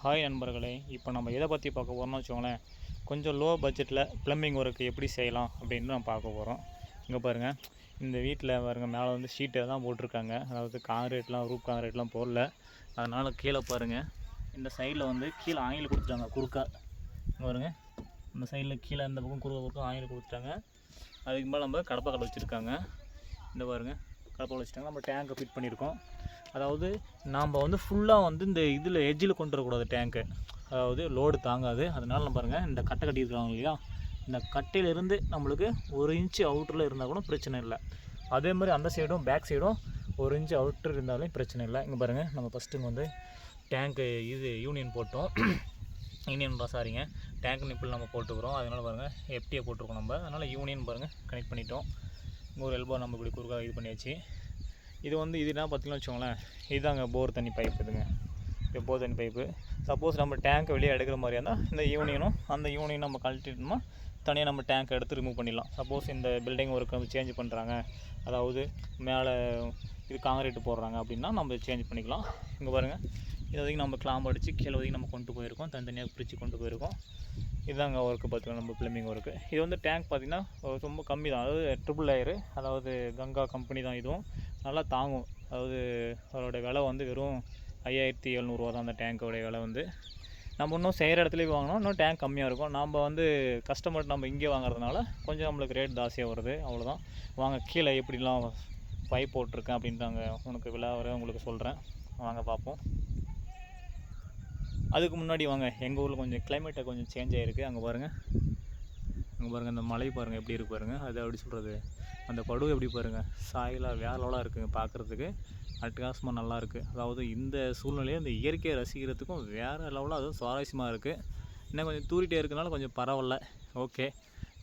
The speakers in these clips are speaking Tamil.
ஹாய் நண்பர்களே, இப்போ நம்ம எதை பற்றி பார்க்க போகிறோம்னு வச்சுக்கோங்களேன். கொஞ்சம் லோ பட்ஜெட்டில் ப்ளம்பிங் ஒர்க்கு எப்படி செய்யலாம் அப்படின்னு நம்ம பார்க்க போகிறோம். இங்கே பாருங்கள், இந்த வீட்டில் பாருங்கள், மேலே வந்து ஷீட்டை தான் போட்டிருக்காங்க. அதாவது காங்கிரீட்லாம் ரூப் காங்கிரீட்லாம் போடல. அதனால் கீழே பாருங்கள், இந்த சைடில் வந்து கீழே ஆயில் கொடுத்துட்டாங்க குறுக்கா. பாருங்கள், இந்த சைடில் கீழே இந்த பக்கம் குறுக்க ஆயில் கொடுத்துட்டாங்க. அதுக்கு மேலே நம்ம கடப்பை கடை வச்சுருக்காங்க. இந்த பாருங்கள், கடப்பை வச்சுட்டாங்க. நம்ம டேங்கை ஃபிட் பண்ணியிருக்கோம். அதாவது நாம் வந்து ஃபுல்லாக வந்து இந்த இதில் எட்ஜில் கொண்டு வரக்கூடாது டேங்க்கு. அதாவது லோடு தாங்காது. அதனால் நம்ம பாருங்கள், இந்த கட்டை கட்டியிருக்காங்க இல்லையா, இந்த கட்டையிலேருந்து நம்மளுக்கு 1 இன்ச்சு அவுட்டரில் இருந்தால் கூட பிரச்சனை இல்லை. அதே மாதிரி அந்த சைடும் பேக் சைடும் 1 இன்ச்சு அவுட்டர் இருந்தாலும் பிரச்சனை இல்லை. இங்கே பாருங்கள், நம்ம ஃபஸ்ட்டுங்க வந்து டேங்க்கு இது யூனியன் போட்டோம். சாரிங்க, டேங்க் நிப்பிள் நம்ம போட்டுக்கிறோம். அதனால் பாருங்கள், எஃப்டியை போட்டிருக்கோம் நம்ம. அதனால் யூனியன் பாருங்கள் கனெக்ட் பண்ணிட்டோம். இங்கே ஒரு எல்போ நம்ம இப்படி குறுக்காக இது பண்ணியாச்சு. இது வந்து இது என்ன பார்த்தீங்கன்னா வச்சுக்கோங்களேன், இதுதாங்க போர் தண்ணி பைப். இதுங்க இது போர் தண்ணி பைப்பு. சப்போஸ் நம்ம டேங்க்கை வெளியே எடுக்கிற மாதிரியா இருந்தால் இந்த யூனியனும் அந்த யூனியன் நம்ம கழட்டிட்டோம்னா தனியாக நம்ம டேங்க்கை எடுத்து ரிமூவ் பண்ணிடலாம். சப்போஸ் இந்த பில்டிங் ஒர்க்கு வந்து சேஞ்ச் பண்ணுறாங்க, அதாவது மேலே இது காங்கிரீட் போடுறாங்க அப்படின்னா நம்ம சேஞ்ச் பண்ணிக்கலாம். இங்கே பாருங்கள், இது வரைக்கும் நம்ம கிளாம்பு அடித்து கீழே வரைக்கும் நம்ம கொண்டு போயிருக்கோம், தனித்தனியாக பிரித்து கொண்டு போயிருக்கோம். இதுதாங்க ஒர்க்கு பார்த்துக்கோங்க, நம்ம ப்ளம்பிங் ஒர்க்கு. இது வந்து டேங்க் பார்த்திங்கன்னா ரொம்ப கம்மி தான். அதாவது ட்ரிபிள் லேயரு, அதாவது கங்கா கம்பெனி தான். இதுவும் நல்லா தாங்கும். அதாவது அதோடய விலை வந்து வெறும் 5700 தான் அந்த டேங்க்கோடைய விலை வந்து. நம்ம இன்னும் செய்கிற இடத்துலையும் வாங்கினோம், இன்னும் டேங்க் கம்மியாக இருக்கும். நம்ம வந்து கஸ்டமர் நம்ம இங்கே வாங்குறதுனால கொஞ்சம் நம்மளுக்கு ரேட் ஜாஸ்தியாக வருது, அவ்வளோதான். வாங்க, கீழே எப்படிலாம் பைப் போட்டிருக்கேன் அப்படின்ட்டாங்க உனக்கு விழாவரை உங்களுக்கு சொல்கிறேன். வாங்க பார்ப்போம். அதுக்கு முன்னாடி வாங்க, எங்கள் ஊரில் கொஞ்சம் கிளைமேட்டை கொஞ்சம் சேஞ்ச் ஆகிருக்கு. அங்கே பாருங்கள், அந்த மலை பாருங்கள் எப்படி இருக்குது பாருங்கள். அது எப்படி சொல்கிறது, அந்த படுவை எப்படி பாருங்கள், சாயலாக வேற லெவலாக இருக்குங்க பார்க்குறதுக்கு. அட்டகாசமாக நல்லாயிருக்கு. அதாவது இந்த சூழ்நிலையை இந்த இயற்கையை ரசிக்கிறதுக்கும் வேறு லெவலாக அதுவும் சுவாரஸ்யமாக இருக்குது. இன்னும் கொஞ்சம் தூரிட்டே இருக்கனால கொஞ்சம் பரவாயில்ல, ஓகே.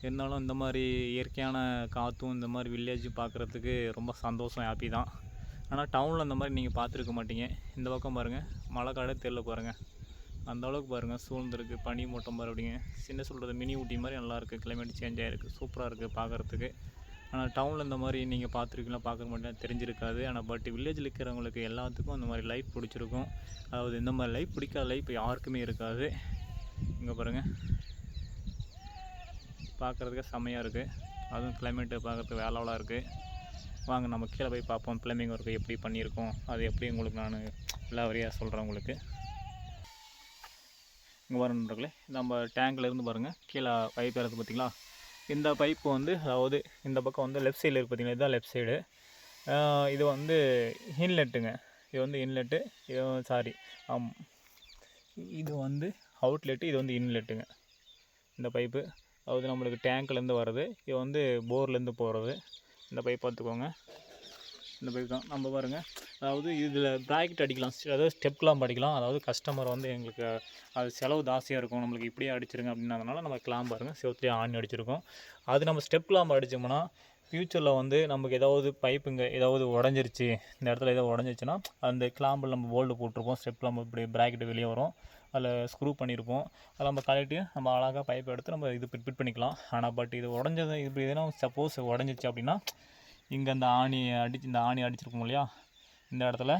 இருந்தாலும் இந்த மாதிரி இயற்கையான காற்றும் இந்த மாதிரி வில்லேஜும் பார்க்குறதுக்கு ரொம்ப சந்தோஷம், ஹாப்பி தான். ஆனால் டவுனில் இந்த மாதிரி நீங்கள் பார்த்துருக்க மாட்டீங்க. இந்த பக்கம் பாருங்கள், மழை காடே தெரியல பாருங்கள், அந்தளவுக்கு பாருங்கள் சூழ்ந்துருக்கு. பனி மூட்டம் பாரு அப்படிங்க, சின்ன சொல்கிறது மினி ஊட்டி மாதிரி நல்லாயிருக்கு. கிளைமேட் சேஞ்ச் ஆகிருக்கு, சூப்பராக இருக்குது பார்க்குறதுக்கு. ஆனால் டவுனில் இந்த மாதிரி நீங்கள் பார்த்துருக்கீங்களா, பார்க்க மாட்டேன், தெரிஞ்சிருக்காது. ஆனால் பட் வில்லேஜில் இருக்கிறவங்களுக்கு எல்லாத்துக்கும் அந்த மாதிரி லைஃப் பிடிச்சிருக்கும். அதாவது இந்த மாதிரி லைஃப் பிடிக்காத லைஃப் யாருக்குமே இருக்காது. இங்கே பாருங்கள், பார்க்குறதுக்கு செம்மையாக இருக்குது. அதுவும் கிளைமேட்டு பார்க்குறதுக்கு வேலைவலாக இருக்குது. வாங்க நம்ம கீழே போய் பார்ப்போம், ப்ளம்பிங் ஒர்க்கு எப்படி பண்ணியிருக்கோம், அது எப்படி உங்களுக்கு நான் விலாவரியாக சொல்கிறேன் உங்களுக்கு. இங்கே பாருங்க நண்பர்களே, நம்ம டேங்க்கில் இருந்து பாருங்கள் கீழே பைப் இறந்து பார்த்தீங்களா. இந்த பைப்பு வந்து அதாவது இந்த பக்கம் வந்து லெஃப்ட் சைடில் இருக்குது பார்த்தீங்களா, இதுதான் லெஃப்ட் சைடு. இது வந்து இன்லெட்டுங்க. இது வந்து இன்லெட்டு, இது வந்து அவுட்லெட்டு, இது வந்து இன்லெட்டுங்க. இந்த பைப்பு அதாவது நம்மளுக்கு டேங்க்லேருந்து வர்றது, இது வந்து போர்லேருந்து போகிறது. இந்த பைப் பார்த்துக்கோங்க, இந்த பைப் தான். நம்ம பாருங்கள், அதாவது இதில் ப்ராக்கெட் அடிக்கலாம், அதாவது ஸ்டெப்லாம் அடிக்கலாம். அதாவது கஸ்டமர் வந்து எங்களுக்கு அது செலவு ஜாஸ்தியாக இருக்கும், நம்மளுக்கு இப்படியே அடிச்சிருங்க அப்படின்னதுனால நம்ம கிளாம்பு பாருங்கள் செவத்துலேயே ஆணி அடிச்சிருக்கோம். அது நம்ம ஸ்டெப் கிளாம்பு அடித்தோம்னா ஃப்யூச்சரில் வந்து நமக்கு ஏதாவது பைப்புங்க ஏதாவது உடஞ்சிருச்சு, இந்த இடத்துல ஏதாவது உடஞ்சிருச்சுன்னா அந்த கிளாம்பில் நம்ம போல்டு போட்டிருப்போம். ஸ்டெப் கிளாம்பு இப்படி ப்ராக்கெட்டு வெளியே வரும், அதில் ஸ்க்ரூ பண்ணியிருப்போம். அதை நம்ம கழட்டி நம்ம அழகாக பைப்பை எடுத்து நம்ம இது ஃபிட் பண்ணிக்கலாம். ஆனால் பட் இது உடஞ்சது இப்படி எதுனா சப்போஸ் உடஞ்சிச்சு அப்படின்னா இங்கே அந்த இந்த ஆணி அடிச்சிருக்கோம் இல்லையா, இந்த இடத்துல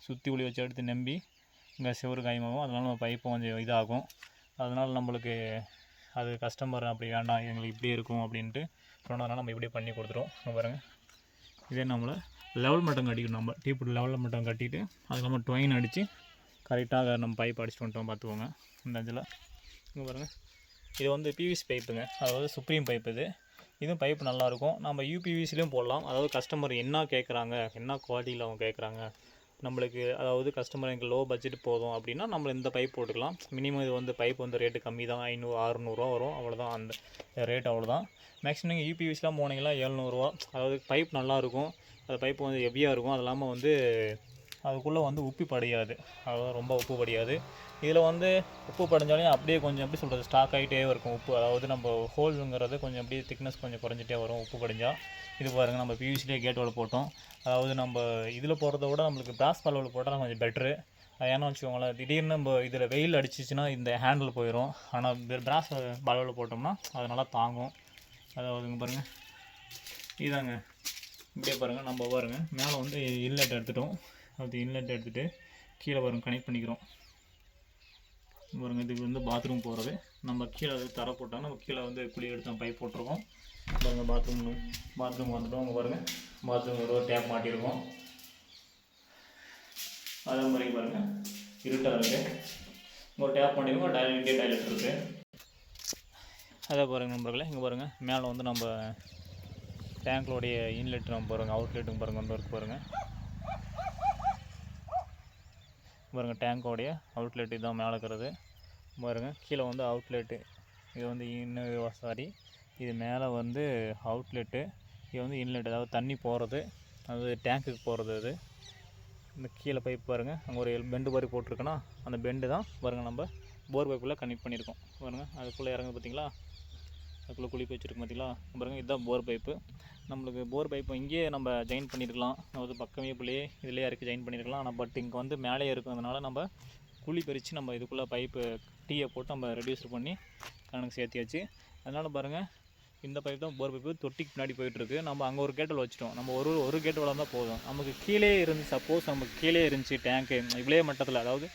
சுற்றி உளி வச்சு எடுத்து நம்பி இங்கே சிவரு காயமாகும். அதனால் நம்ம பைப்பு கொஞ்சம் இதாகும். அதனால் நம்மளுக்கு அது கஸ்டமர் அப்படி வேண்டாம், எங்களுக்கு இப்படி இருக்கும் அப்படின்ட்டு சொன்னதுனால நம்ம இப்படியே பண்ணி கொடுத்துருவோம். பாருங்கள், இதே நம்மளை லெவல் மட்டும் கட்டிக்கணும். நம்ம டீப்பு லெவலில் மட்டும் கட்டிட்டு அது நம்ம டொயின் அடித்து கரெக்டாக நம்ம பைப் அடிச்சுட்டு வந்துட்டோம் பார்த்துக்கோங்க. இந்த இதில் இங்கே பாருங்கள், இது வந்து பிவிசி பைப்புங்க, அதாவது சுப்ரீம் பைப். இதுவும் பைப் நல்லாயிருக்கும். நம்ம யூபிவிசிலையும் போடலாம். அதாவது கஸ்டமர் என்ன கேட்குறாங்க, என்ன குவாலிட்டியில் அவங்க கேட்குறாங்க நம்மளுக்கு, அதாவது கஸ்டமர் எங்களுக்கு லோ பட்ஜெட் போதும் அப்படின்னா நம்ம இந்த பைப் போட்டுக்கலாம். மினிமம் இது வந்து பைப் வந்து ரேட்டு கம்மி தான், 500-600 வரும், அவ்வளோதான். அந்த ரேட் அவ்வளோதான். மேக்ஸிமம் நீங்கள் யூபிவிசிலாம் போனீங்கன்னா 700. அதாவது பைப் நல்லாயிருக்கும், அந்த பைப்பு வந்து ஹெவியாக இருக்கும். அது இல்லாமல் வந்து அதுக்குள்ளே வந்து உப்பு படியாது, அதாவது ரொம்ப உப்பு படியாது. இதில் வந்து உப்பு படிஞ்சாலும் அப்படியே கொஞ்சம் எப்படி சொல்கிறது ஸ்டாக் ஆகிட்டே இருக்கும் உப்பு. அதாவது நம்ம ஹோல்ஸுங்கிறது கொஞ்சம் அப்படியே திக்னஸ் கொஞ்சம் குறைஞ்சிட்டே வரும் உப்பு படிஞ்சால். இது பாருங்கள், நம்ம பிவிசிலே கேட் வால் போட்டோம். அதாவது நம்ம இதில் போடுறத விட நம்மளுக்கு பிராஸ் பால் போட்டால் கொஞ்சம் பெட்ரு. ஏன்னா வச்சுக்கோங்களேன், திடீர்னு நம்ம இதில் வெயில் அடிச்சிச்சின்னா இந்த ஹேண்டில் போயிடும். ஆனால் பிராஸ் பால் போட்டோம்னா அது நல்லா தாங்கும். அதாவது இங்கே பாருங்கள், இதாங்க இப்படியே பாருங்கள். நம்ம பாருங்கள் மேலே வந்து இன்லெட் எடுத்துட்டோம். அது இன்லெட் எடுத்துகிட்டு கீழே பாருங்கள் கனெக்ட் பண்ணிக்கிறோம். பாருங்கள் இதுக்கு வந்து பாத்ரூம் போகிறது. நம்ம கீழே தர போட்டால் நம்ம கீழே வந்து குழி எடுத்து பைப் போட்டிருக்கோம். பாருங்கள் பாத்ரூம் வந்துட்டோம். அங்கே பாருங்கள் பாத்ரூம் ஒரு டேப் மாட்டியிருக்கோம். அதே மாதிரி பாருங்கள் இருட்டாக இருக்குது. ஒரு டேப் மாட்டியிருக்கோம். இந்தியன் டாய்லெட் இருக்குது. அதே பாருங்கள் நண்பர்களே, இங்கே பாருங்கள் மேலே வந்து நம்ம டேங்க்லோடைய இன்லெட் நம்ம பாருங்கள், அவுட்லெட்டுங்க பாருங்கள் வந்து இருக்குது பாருங்கள். பாருங்கள் டேங்கோடைய அவுட்லெட் இதுதான் மேலே இருக்கிறது பாருங்கள். கீழே வந்து அவுட்லெட்டு, இது வந்து சாரி இது மேலே வந்து அவுட்லெட்டு, இது வந்து இன்லெட், அதாவது தண்ணி போகிறது, அது டேங்க்குக்கு போகிறது. அது இந்த கீழே பைப் பாருங்கள், அங்கே ஒரு பெண்டு மாதிரி போட்டிருக்குன்னா அந்த பெண்டு தான் பாருங்கள் நம்ம போர் பைப்புள்ளே கனெக்ட் பண்ணியிருக்கோம். பாருங்கள் அதுக்குள்ளே இறங்குது பார்த்தீங்களா, அதுக்குள்ளே குழி வச்சுருக்கு பார்த்தீங்களா. பாருங்கள் இதுதான் போர் பைப்பு. நம்மளுக்கு போர் பைப்பு இங்கேயே நம்ம ஜாயின் பண்ணியிருக்கலாம், அதாவது பக்கமே பிள்ளையே இதிலே இறக்கி ஜாயின் பண்ணியிருக்கலாம். ஆனால் பட் இங்கே வந்து மேலே இருக்கிறதுனால நம்ம குழி பறித்து நம்ம இதுக்குள்ளே பைப்பு டீயை போட்டு நம்ம ரெடியூசர் பண்ணி கணக்கு சேர்த்தியாச்சு. அதனால் பாருங்கள் இந்த பைப் தான் போர் பைப்பு தொட்டிக்கு பின்னாடி போயிட்டுருக்கு. நம்ம அங்கே ஒரு கேட்டில் வச்சுட்டோம். நம்ம ஒரு கேட்டு வளர்ந்தால் போதும். நமக்கு கீழே இருந்து சப்போஸ் நமக்கு கீழே இருந்துச்சு டேங்க்கு இவ்வளே மட்டத்தில், அதாவது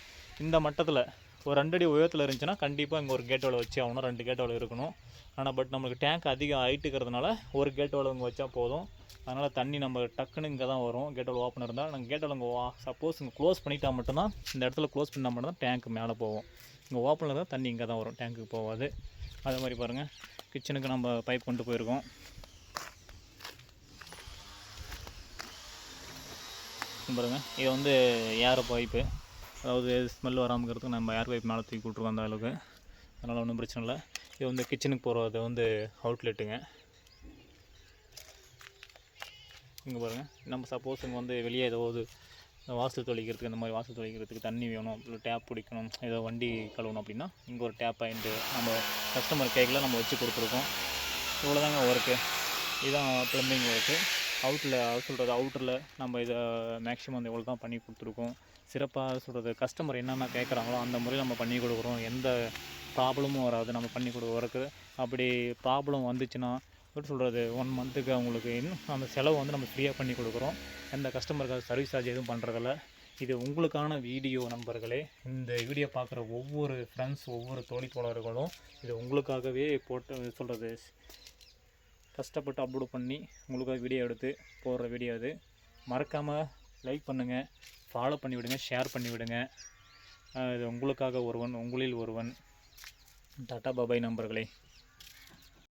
இந்த மட்டத்தில் ஒரு 2 அடி உயரத்தில் இருந்துச்சுன்னா கண்டிப்பாக இங்கே ஒரு கேட் வலை வச்சு ஆகணும், 2 கேட் வலை இருக்கணும். ஆனால் பட் நம்மளுக்கு டேங்க் அதிகம் ஹைட்டுக்கிறதுனால ஒரு கேட் வலை இங்கே வச்சா போதும். அதனால் தண்ணி நம்ம டக்குன்னு இங்கே தான் வரும். கேட் வலை ஓப்பன் இருந்தால் நாங்கள் கேட் வலை இங்கே சப்போஸ் இங்கே க்ளோஸ் பண்ணிட்டால் மட்டும்தான், இந்த இடத்துல க்ளோஸ் பண்ணால் மட்டும்தான் டேங்க் மேலே போகும். இங்கே ஓப்பனில் இருந்தால் தண்ணி இங்கே தான் வரும், டேங்க்குக்கு போகாது. அதே மாதிரி பாருங்கள் கிச்சனுக்கு நம்ம பைப் கொண்டு போயிருக்கோம். பாருங்கள் இது வந்து ஏர் பைப்பு, அதாவது ஸ்மெல் வராமக்கிறதுக்கு நம்ம ஏர் பைப் மேலே தூக்கி விட்ருக்கோம் அந்த அளவுக்கு. அதனால் ஒன்றும் பிரச்சனை இல்லை. இது வந்து கிச்சனுக்கு போகிறது வந்து அவுட்லெட்டுங்க. இங்கே பாருங்கள் நம்ம சப்போஸ் இங்கே வந்து வெளியே ஏதாவது வாசல் தொளிக்கிறதுக்கு, இந்த மாதிரி வாசல் தொளிக்கிறதுக்கு தண்ணி வேணும், இல்லை டேப் பிடிக்கணும், ஏதோ வண்டி கழுவணும் அப்படின்னா இங்கே ஒரு டேப் பாயிண்ட்டு நம்ம கஸ்டமர் கேக்கில் நம்ம வச்சு கொடுத்துருக்கோம். இவ்வளோதாங்க ஒர்க்கு. இதுதான் ப்ளம்பிங் ஒர்க்கு. அவுட்டரில் நம்ம இதை மேக்ஸிமம் வந்து இவ்வளோ தான் பண்ணி கொடுத்துருக்கோம். சிறப்பாக சொல்கிறது கஸ்டமர் என்னென்ன கேட்குறாங்களோ அந்த முறையில் நம்ம பண்ணி கொடுக்குறோம். எந்த ப்ராப்ளமும் வராது நம்ம பண்ணி கொடுக்குறதுக்கு. அப்படி ப்ராப்ளம் வந்துச்சுன்னா எப்படி சொல்கிறது, 1 மந்த்துக்கு அவங்களுக்கு இன்னும் அந்த செலவு வந்து நம்ம ஃப்ரீயாக பண்ணி கொடுக்குறோம். எந்த கஸ்டமருக்கு சர்வீஸ் சார்ஜ் எதுவும் பண்ணுறதில்ல. இது உங்களுக்கான வீடியோ நண்பர்களே. இந்த வீடியோ பார்க்குற ஒவ்வொரு ஃப்ரெண்ட்ஸ், ஒவ்வொரு தோழர்களும் இது உங்களுக்காகவே போட்டு சொல்கிறது கஷ்டப்பட்டு அப்லோட் பண்ணி உங்களுக்காக வீடியோ எடுத்து போடுற வீடியோ அது. மறக்காமல் லைக் பண்ணுங்கள், ஃபாலோ பண்ணி விடுங்க, ஷேர் பண்ணி விடுங்க. இது உங்களுக்காக ஒருவன், உங்களில் ஒருவன். டாட்டா பாபாய் நண்பர்களே.